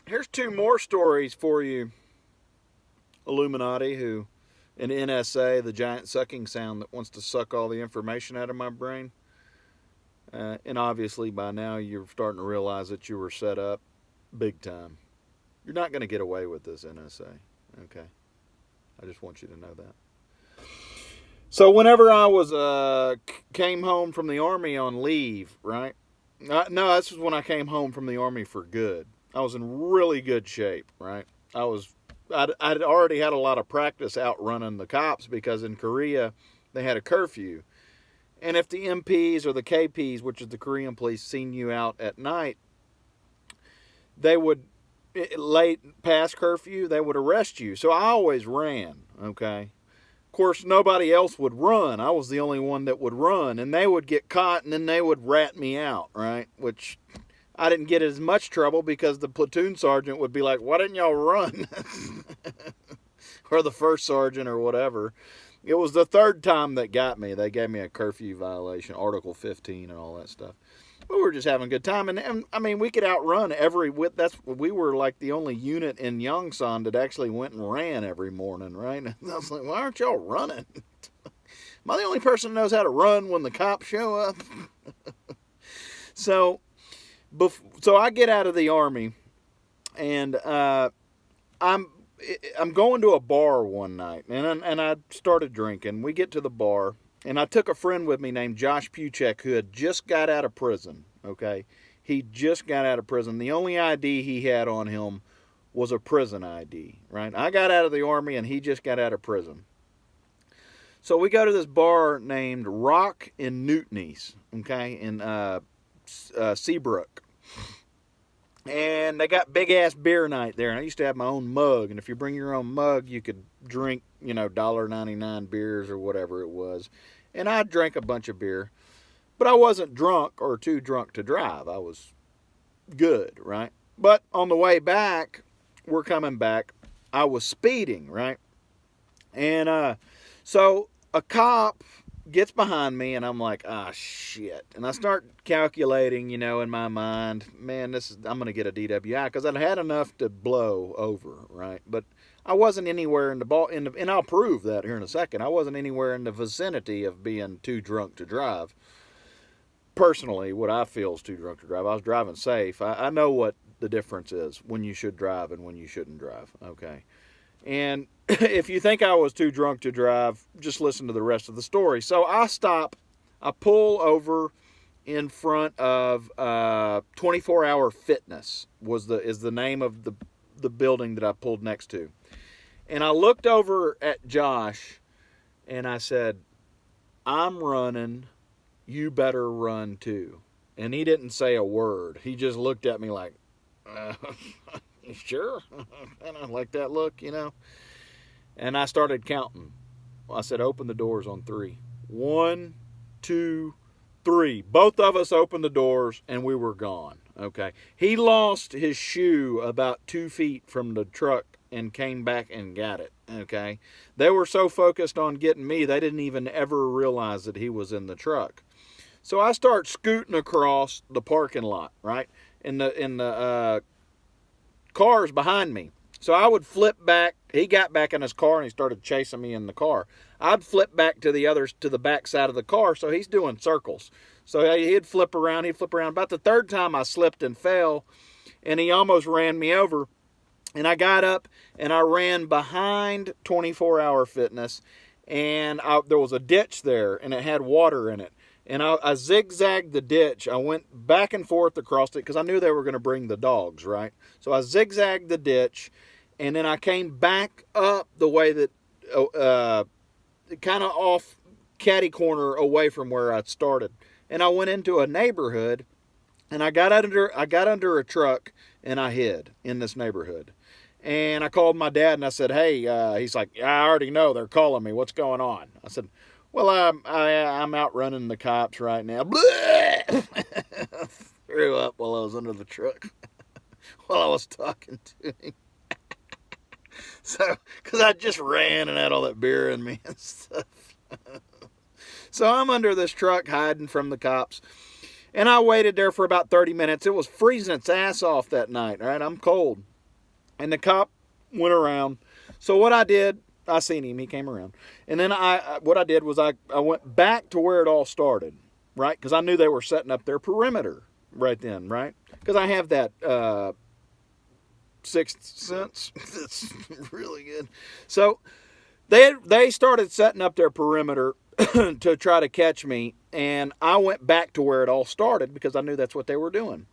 Here's two more stories for you, Illuminati, and NSA, the giant sucking sound that wants to suck all the information out of my brain. And obviously, by now, you're starting to realize that you were set up big time. You're not going to get away with this, NSA. Okay. I just want you to know that. So whenever I came home from the army on leave, right? No, this was when I came home from the army for good. I was in really good shape, right? I'd already had a lot of practice outrunning the cops because in Korea they had a curfew, and if the MPs or the KPs, which is the Korean police, seen you out at night, they would late past curfew they would arrest you. So I always ran. Okay. Of course, nobody else would run. I was the only one that would run, and they would get caught, and then they would rat me out, right? Which I didn't get as much trouble because the platoon sergeant would be like, "Why didn't y'all run?" Or the first sergeant or whatever. It was the third time that got me. They gave me a curfew violation, Article 15, and all that stuff. We were just having a good time, and I mean, we could outrun we were like the only unit in Yongsan that actually went and ran every morning, right? And I was like, why aren't y'all running? Am I the only person that knows how to run when the cops show up? So I get out of the army, and I'm going to a bar one night, and I started drinking. We get to the bar, and I took a friend with me named Josh Puchek, who had just got out of prison. Okay, he just got out of prison. The only ID he had on him was a prison ID. Right, I got out of the army, and he just got out of prison. So we go to this bar named Rock in Newtonies, okay, in Seabrook. And they got big ass beer night there. And I used to have my own mug. And if you bring your own mug, you could drink, $1.99 beers or whatever it was. And I drank a bunch of beer. But I wasn't drunk or too drunk to drive. I was good, right? But on the way back, we're coming back, I was speeding, right? And so a cop gets behind me, and I'm like, shit. And I start calculating, in my mind, man, I'm going to get a DWI because I'd had enough to blow over, right? But I wasn't anywhere in the and I'll prove that here in a second. I wasn't anywhere in the vicinity of being too drunk to drive. Personally, what I feel is too drunk to drive. I was driving safe. I know what the difference is when you should drive and when you shouldn't drive, okay? And if you think I was too drunk to drive, just listen to the rest of the story. So I stop. I pull over in front of 24-Hour Fitness is the name of the building that I pulled next to. And I looked over at Josh, and I said, I'm running. You better run too. And he didn't say a word. He just looked at me like, sure. Kind of like that look, And I started counting. I said, open the doors on 3. 1, 2, 3. Both of us opened the doors, and we were gone. Okay. He lost his shoe about 2 feet from the truck and came back and got it. Okay. They were so focused on getting me, they didn't even ever realize that he was in the truck. So I start scooting across the parking lot, right? In the cars behind me. So I would flip back. He got back in his car and he started chasing me in the car. I'd flip back to the back side of the car. So he's doing circles. So he'd flip around. About the third time I slipped and fell, and he almost ran me over. And I got up and I ran behind 24-Hour Fitness, and there was a ditch there and it had water in it. And I zigzagged the ditch. I went back and forth across it because I knew they were going to bring the dogs, right? So I zigzagged the ditch, and then I came back up the way that, kind of off catty corner away from where I'd started. And I went into a neighborhood, and I got under a truck, and I hid in this neighborhood. And I called my dad, and I said, hey, he's like, I already know. They're calling me. What's going on? I said, well, I'm outrunning the cops right now. Threw up while I was under the truck while I was talking to him. So, because I just ran and had all that beer in me and stuff. So I'm under this truck hiding from the cops. And I waited there for about 30 minutes. It was freezing its ass off that night, right? I'm cold. And the cop went around. So what I did, I seen him. He came around. And then what I did was I went back to where it all started, right? Because I knew they were setting up their perimeter right then, right? Because I have that sixth sense. That's really good. So they started setting up their perimeter to try to catch me. And I went back to where it all started because I knew that's what they were doing.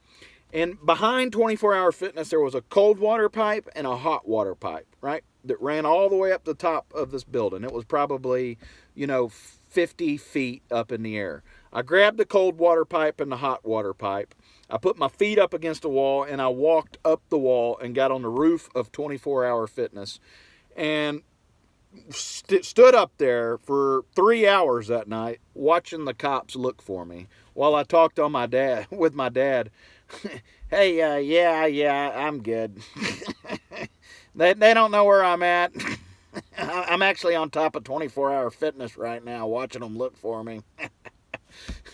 And behind 24-hour fitness, there was a cold water pipe and a hot water pipe, right? That ran all the way up the top of this building. It was probably, 50 feet up in the air. I grabbed the cold water pipe and the hot water pipe. I put my feet up against the wall and I walked up the wall and got on the roof of 24-hour fitness and stood up there for 3 hours that night watching the cops look for me while I talked on my dad with my dad. Hey, yeah, I'm good. they don't know where I'm at. I'm actually on top of 24-hour fitness right now watching them look for me.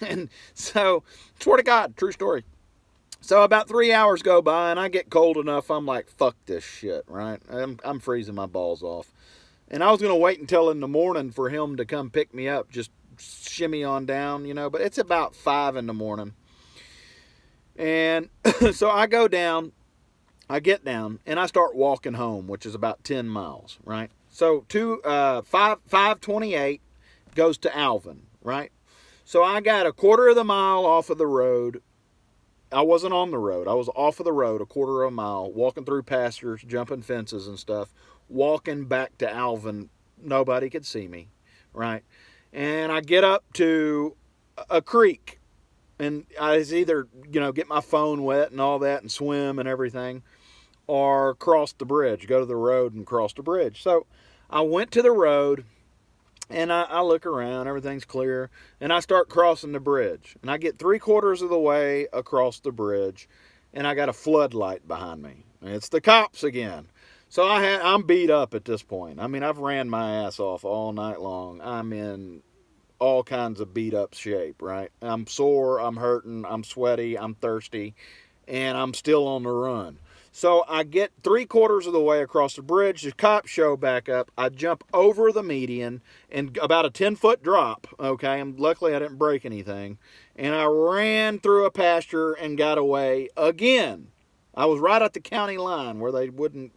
And so, swear to God, true story. So about 3 hours go by and I get cold enough. I'm like, fuck this shit, right? I'm freezing my balls off. And I was going to wait until in the morning for him to come pick me up, just shimmy on down, but it's about 5 in the morning. And so I go down, I get down, and I start walking home, which is about 10 miles, right? So 528 goes to Alvin, right? So I got a quarter of the mile off of the road. I wasn't on the road. I was off of the road a quarter of a mile, walking through pastures, jumping fences and stuff, walking back to Alvin. Nobody could see me, right? And I get up to a creek. And I was either, get my phone wet and all that and swim and everything, or cross the bridge, go to the road and cross the bridge. So I went to the road and I look around, everything's clear, and I start crossing the bridge. And I get 3/4 of the way across the bridge and I got a floodlight behind me. And it's the cops again. So I'm beat up at this point. I mean, I've ran my ass off all night long. I'm in all kinds of beat up shape, right? I'm sore, I'm hurting, I'm sweaty, I'm thirsty, and I'm still on the run. So I get 3/4 of the way across the bridge, the cops show back up, I jump over the median, and about a 10-foot drop, okay, and luckily I didn't break anything, and I ran through a pasture and got away again. I was right at the county line where they wouldn't,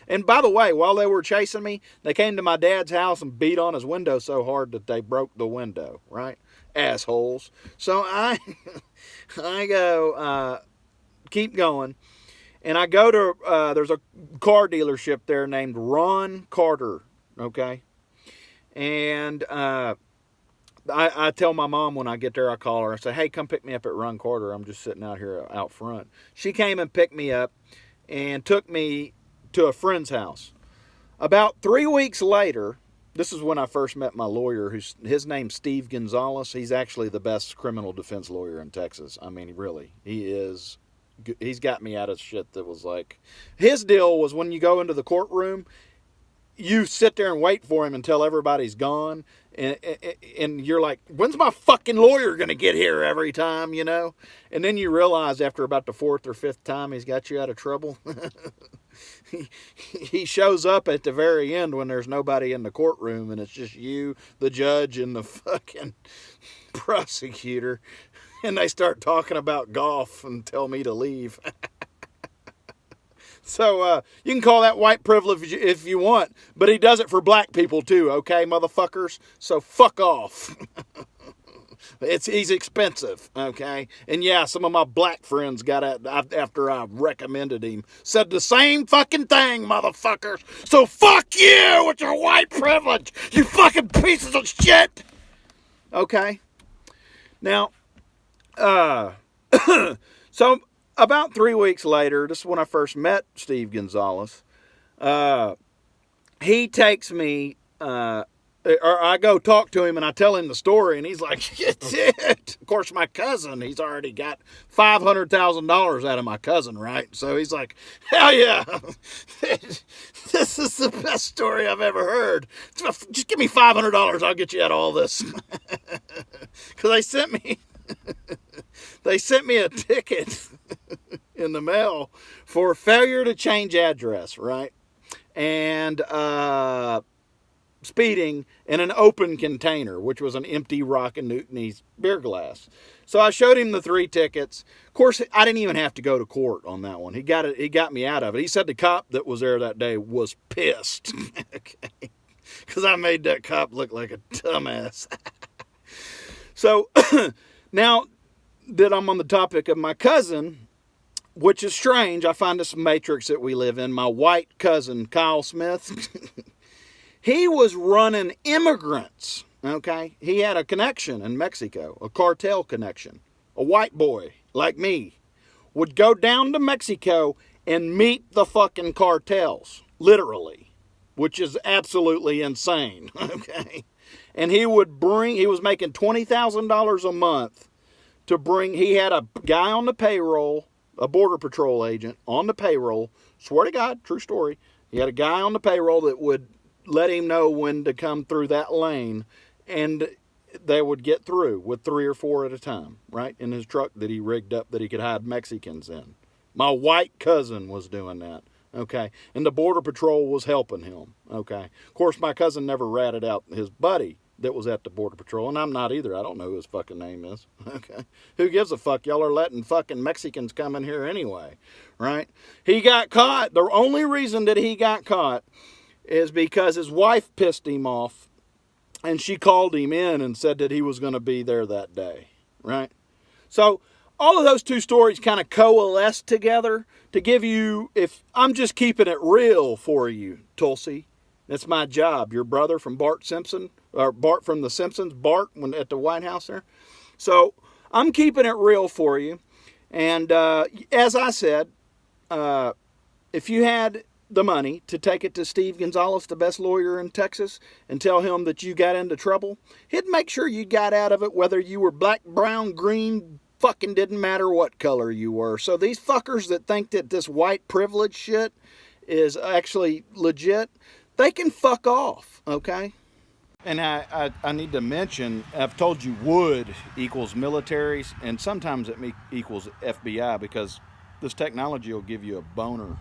and by the way, while they were chasing me, they came to my dad's house and beat on his window so hard that they broke the window, right? Assholes. So I go, keep going, and I go to, there's a car dealership there named Ron Carter, okay? And I tell my mom when I get there, I call her and say, hey, come pick me up at Ron Carter. I'm just sitting out here out front. She came and picked me up and took me to a friend's house. About 3 weeks later, this is when I first met my lawyer, his name's Steve Gonzalez. He's actually the best criminal defense lawyer in Texas. I mean, really, he is. He's got me out of shit that was like, his deal was when you go into the courtroom, you sit there and wait for him until everybody's gone. And you're like, when's my fucking lawyer going to get here every time, And then you realize after about the 4th or 5th time he's got you out of trouble. He shows up at the very end when there's nobody in the courtroom and it's just you, the judge, and the fucking prosecutor. And they start talking about golf and tell me to leave. So you can call that white privilege if you want, but he does it for black people too, okay, motherfuckers? So fuck off. He's expensive, okay? And yeah, some of my black friends got it after I recommended him. Said the same fucking thing, motherfuckers. So fuck you with your white privilege, you fucking pieces of shit. Okay? Now, so about 3 weeks later, this is when I first met Steve Gonzalez, he takes me, or I go talk to him and I tell him the story and he's like, shit. Of course, my cousin, he's already got $500,000 out of my cousin, right? So he's like, hell yeah, this is the best story I've ever heard. Just give me $500, I'll get you out of all this. Because they sent me They sent me a ticket in the mail for failure to change address, right? And speeding in an open container, which was an empty Rock and Newton's beer glass. So I showed him the 3 tickets. Of course, I didn't even have to go to court on that one. He got me out of it. He said the cop that was there that day was pissed. Okay. Because I made that cop look like a dumbass. So now that I'm on the topic of my cousin, which is strange, I find this matrix that we live in. My white cousin, Kyle Smith, he was running immigrants, okay? He had a connection in Mexico, a cartel connection. A white boy like me would go down to Mexico and meet the fucking cartels, literally, which is absolutely insane, okay? And he was making $20,000 a month to bring, he had a guy on the payroll, a border patrol agent on the payroll, swear to God, true story. He had a guy on the payroll that would let him know when to come through that lane, and they would get through with 3 or 4 at a time, right, in his truck that he rigged up that he could hide Mexicans in. My white cousin was doing that, okay, and the border patrol was helping him, okay. Of course, my cousin never ratted out his buddy that was at the border patrol, and I'm not either. I don't know who his fucking name is, okay. Who gives a fuck? Y'all are letting fucking Mexicans come in here anyway, right? He got caught. The only reason that he got caught is because his wife pissed him off, and she called him in and said that he was going to be there that day, right? So all of those 2 stories kind of coalesce together to give you, if I'm just keeping it real for you, Tulsi. That's my job. Your brother from Bart Simpson, or Bart from The Simpsons, Bart when at the White House there. So I'm keeping it real for you. And as I said, if you had the money to take it to Steve Gonzalez, the best lawyer in Texas, and tell him that you got into trouble, he'd make sure you got out of it, whether you were black, brown, green, fucking didn't matter what color you were. So these fuckers that think that this white privilege shit is actually legit, they can fuck off, okay? And I need to mention, I've told you wood equals militaries, and sometimes it equals FBI, because this technology will give you a boner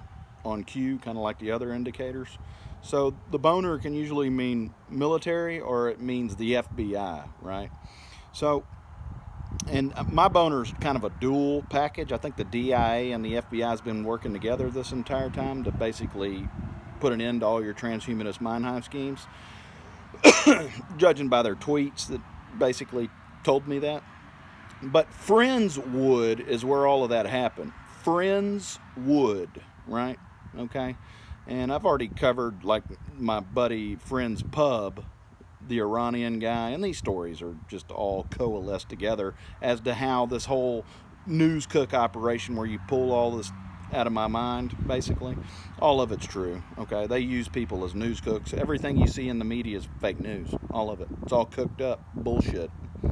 on cue, kind of like the other indicators. So the boner can usually mean military, or it means the FBI, right? So, and my boner's kind of a dual package. I think the DIA and the FBI has been working together this entire time to basically put an end to all your transhumanist Mannheim schemes, judging by their tweets that basically told me that. But Friendswood is where all of that happened. Friendswood, right? Okay. And I've already covered, like, my buddy Friend's Pub, the Iranian guy, and these stories are just all coalesced together as to how this whole news cook operation, where you pull all this out of my mind, basically, all of it's true, okay? They use people as news cooks. Everything you see in the media is fake news, all of it. It's all cooked up bullshit.